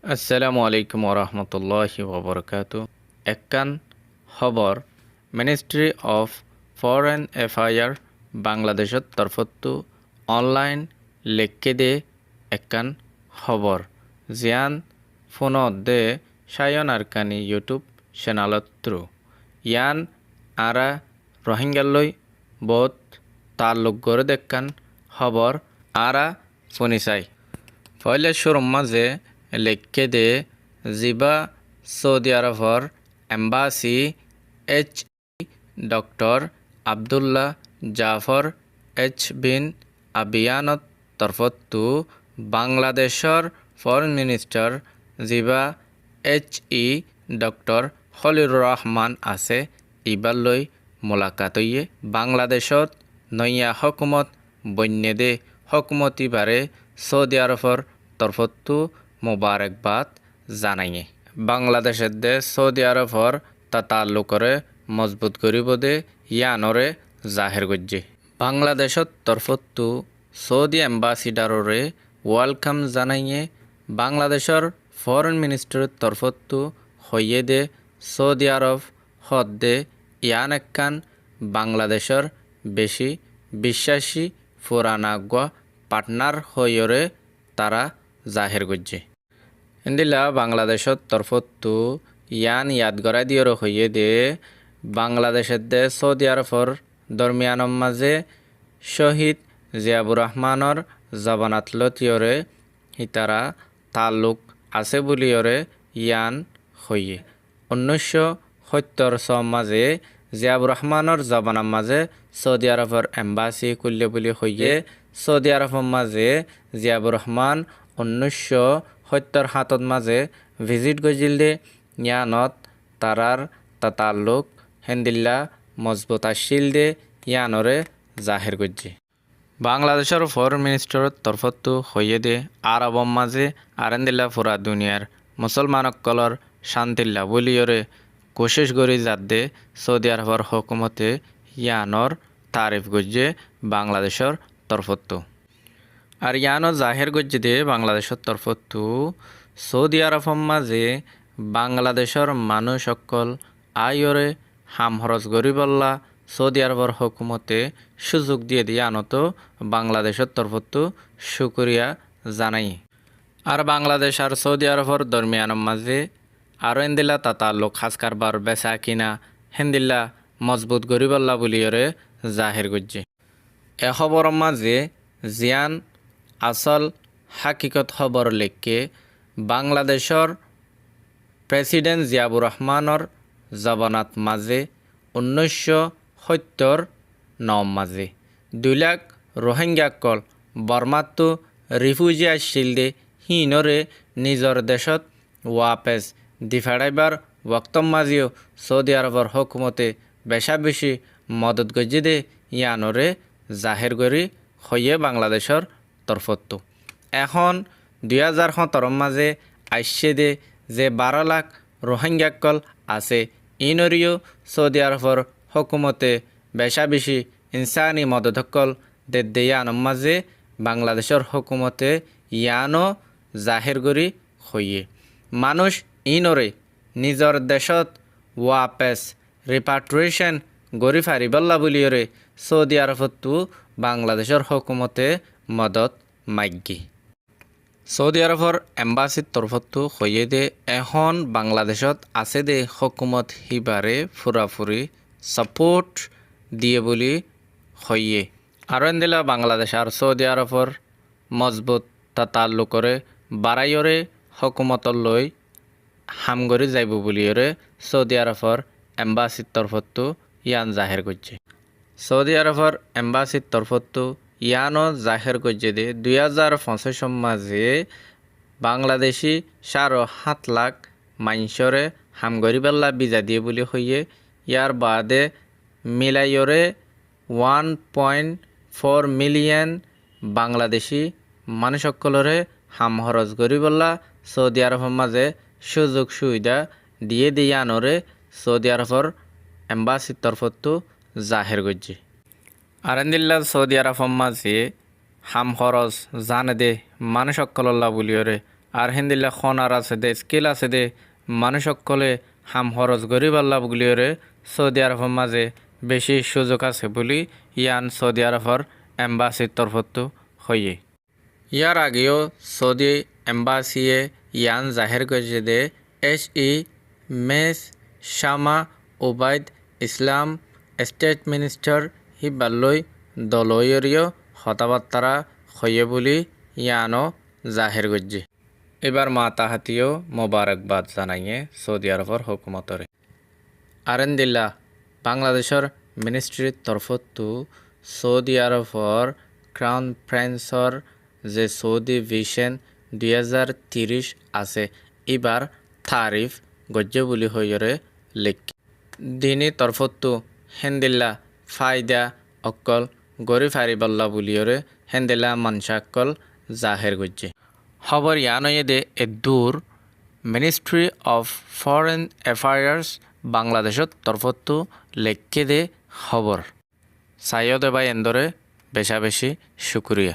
আসসালামু আলাইকুম ওরহমতুল্লাহি ওবরকাতু। একখান খবর মিনিস্ট্রি অফ ফরেন এফায়ার বাংলাদেশত তরফতো অনলাইন লেখকে দে একখান খবর জিয়ান ফোনত দে সায়ন আরকানি ইউটিউব চ্যানেলত থ্রু ইয়ান আরা রোহিঙ্গালই বহুত তাল্লুক গড়ে দেখকান খবর আরা শুনিছাই। পয়লা শুরুর মাঝে লেখকে দে জিবা সৌদি আরবর embassy H doctor Abdullah Jafar H bin আবিয়ানত তরফতু বাংলাদেশর ফরেন মিনিস্টার জিবা এইচ ডক্টর খলিলুর রহমান আছে ইবারলৈ মোলাকাত হইয়ে বাংলাদেশত নইয়া হকুমত বন্যে দে হকুমতি বারে সৌদি আরবর তরফতু মোবারকবাদ জানাইয়ে বাংলাদেশের দে সৌদি আরবর তা তাল্লুকরে মজবুত করিব দে ইয়ানরে জাহের গজ্জে বাংলাদেশত তরফতু সৌদি এম্বাসিডাররে ওয়েলকাম জানাইয়ে বাংলাদেশর ফরেন মিনিস্টারের তরফতু হইয়ে দে সৌদি আরব হদ দে ইয়ান একখান বাংলাদেশর বেশি বিশ্বাসী ফুরানাগুয়া পার্টনার হইয়রে তারা জাহের গজ্জে ইন্দিলা বাংলাদেশত তরফতু ইয়ান ইয়াদগরা দিয়র হইয়ে দে বাংলাদেশের দে সৌদি আরবর দরমিয়ানর মাঝে শহীদ জিয়াবুর রহমানর জবানাত লতিয়রে হিতারা তাল্লুক আছে বুলিয়রে ইয়ান হইয়ে 1970 মাঝে জিয়াবুর রহমানর জবানার মাঝে সৌদি আরবর এম্বাসি খুললে বুলি হইয়ে সৌদি আরবর মাঝে জিয়াবুর রহমান 1977 মাঝে ভিজিট গজিল দে ইয়ানত তারার তাল্লুক হেন্দিল্লা মজবুত আসিল দে ইয়ানরে জাহের গজ্জে বাংলাদেশের ফরেন মিনিস্টারের তরফতো হইয়ে দে আরবর মাঝে আরেন্দিল্লা ফুরা দুনিয়ার মুসলমানকলর শান্তিল্লা বলিয়রে কোশিশ করি যাত দে সৌদি আরবর হকুমতে ইয়ানর তারিফ গজ্জে বাংলাদেশের তরফতো আর ইয়ানো জাহের গজ্জে দে বাংলাদেশের তরফতো সৌদি আরবর মাঝে বাংলাদেশের মানুষ সকল আয়রে হাম খরচ গরিবল্লা সৌদি আরবর হকুমতে সুযোগ দিয়ে দিয়ে আনত বাংলাদেশের তরফতো শুকরিয়া জানাই আর বাংলাদেশ আর সৌদি আরবর দরমিয়ানের মাঝে আরও এন্দিল্লা তাতাল্লুক খাস কারবার বেচা কিনা হেন্দিল্লা মজবুত গরিবল্লা বুলিয়রে জাহের গজ্জে এ খবরের মাঝে জিয়ান আসল হাকিকত খবর লেখকে বাংলাদেশর প্রেসিডেন্ট জিয়াবুর রহমানর জবানাত মাঝে 1970 মাঝে 2 লাখ রোহিঙ্গাকল বর্মাত্তু রিফিউজি আসছিল দে হিনরে নিজর দেশত ওয়াপেস দিফাড়াইবার ওয়াক্তম মাঝিও সৌদি আরবর হকুমতে বেশা বেশি মদত গজ্জে দে ইয়ানরে জাহের করি হইয়ে বাংলাদেশর তরফতো এখন 2017 মাঝে আইসে দে যে 12 লাখ রোহিঙ্গাকল আছে ইনরিও সৌদি আরবর হকুমতে বেশা বেশি ইনসানি মদতকল দে ইয়ানোর মাঝে বাংলাদেশের হকুমতে ইয়ানো জাহের করি হইয়ে মানুষ ইনরে নিজর দেশত ওয়াপেস রিপাট্রিয়েশন গরি ফারিবল্লা বুলিয়রে সৌদি আরবতো বাংলাদেশের হকুমতে মদত মাগ্যি সৌদি আরবর এম্বাসির তরফতো হইয়ে দে এখন বাংলাদেশত আছে দে হকুমত হিবারে ফুরাফুরি সাপোর্ট দিয়ে বলি হইয়ে আর এন্দিলা বাংলাদেশ আর সৌদি আরবর মজবুত তাল্লুকরে বারাইয়রে হকুমতর লই হামগরি যাইব বুলিয়রে সৌদি আরবর এম্বাসির তরফতো ইয়ান জাহের করছে সৌদি আরবর এম্বাসির তরফতো ইয়ানো জাহের করছে দে 2025 মাঝে বাংলাদেশি 7.5 লাখ মাইনসরে হামগরিবাল্লা বিজা দিয়ে বলি হইয়ে ইয়ার বাদে মিলাইয়রে 1.4 মিলিয়ন বাংলাদেশি মানুষ সকলরে হাম খরচ গরিবল্লা সৌদি আরবের মাঝে সুযোগ সুবিধা দিয়ে ইয়ানরে সৌদি আরবর এম্বাসির তরফতো জাহের গজ্জে আরেন্দিল্লা সৌদি আরবের মাঝে হাম খরচ জানে দে মানুষ সকল্লা বুলিয়রে আর হেন্দিল্লা খনার আছে দে স্কিল আছে দে মানুষ সকলে হাম খরচ গরিব আল্লাহ বুলিওরে সৌদি আরবের মাঝে বেশি সুযোগ আছে বুলি ইয়ান সৌদি আরবের এম্বাসির তরফতো হইয়ে ইয়ার আগেও সৌদি এম্বাসিয়ে ইয়ান জাহের করেছে দে HE মেস শামা ওবায়দ ইসলাম স্টেট মিনিস্টার হিবাল্লই দলয়রীয় কথাবার্তা হইয়ে বলি ইয়ানো জাহের করছে এবার মাতাহাতিও মোবারকবাদ জানাইয়ে সৌদি আরবের হুকুমতরে আরেন্দিল্লা বাংলাদেশের মিনিস্ট্রির তরফতো সৌদি আরবের ক্রাউন প্রিন্সর যে সৌদি ভিশন 2030 আছে এবার তারিফ গজ্য বুলি হইরে লিখ দিনী তরফতো হেন্দিল্লা ফায়দা অকল গরি ফারিবাল্লা বুলিয়রে হেন্দিল্লা মানসাকল জাহের গজ্জে খবর ইয়ানয়ে দে এ দূর মিনিস্ট্রি অফ ফরেন অ্যাফেয়ার্স বাংলাদেশত তরফতো লেখকে দে খবর সাইয়দে বাই এন্দরে বেশা বেশি শুক্রিয়া।